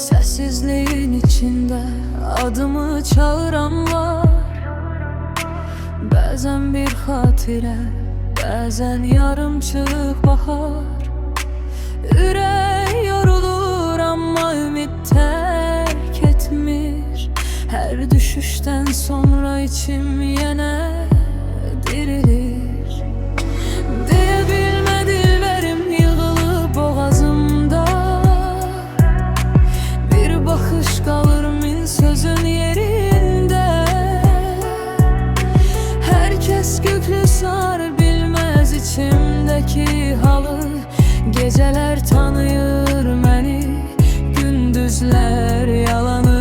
Sessizliğin içinde adımı çağıran var. Bəzən bir xatirə, bəzən yarımçıq bahar. Ürək yorulur amma ümid tərk etmir. Hər düşüşdən sonra içim yenə dirilir. Deyə bilmədi dilbərim yığılıb boğazımda. Bir baxış qalır min sözün yerində. Herkes göklü sar bilmez içimdeki halı. Geceler tanıyır beni, gündüzler yalanı.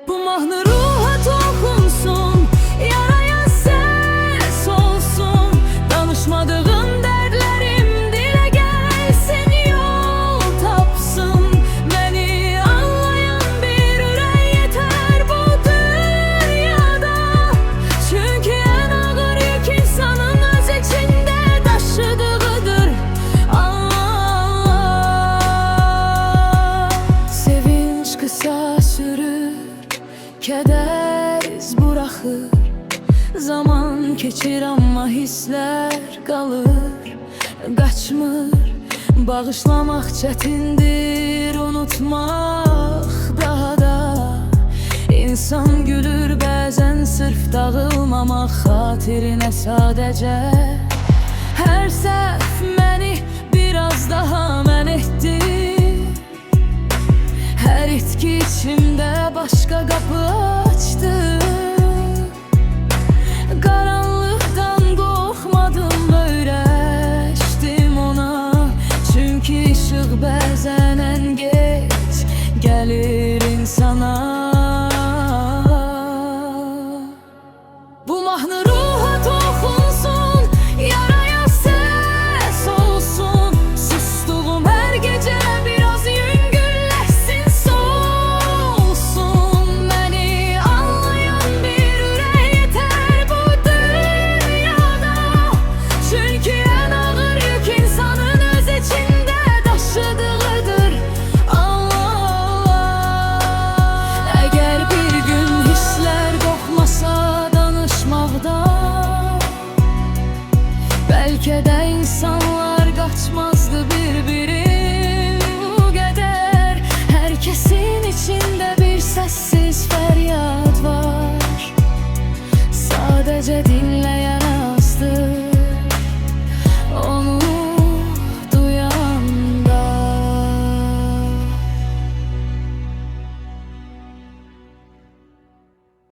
Bu mahnı ruha dokunsun, yaraya ses olsun. Danışmadığım dertlerim dile gelsin, yol tapsın. Beni anlayan bir ürək yeter bu dünyada. Çünkü en ağır yük insanın öz içinde taşıdığıdır. Allah, sevinç kısa sürür, keder iz bırakır. Zaman keçir amma hissler kalır, kaçmır. Bağışlamak çətindir, unutmak daha da. İnsan gülür bəzən sırf dağılmamak xatirinə sadəcə. Her səhv məni biraz daha mən etdi. Her itki içimdə başka kapı açtı.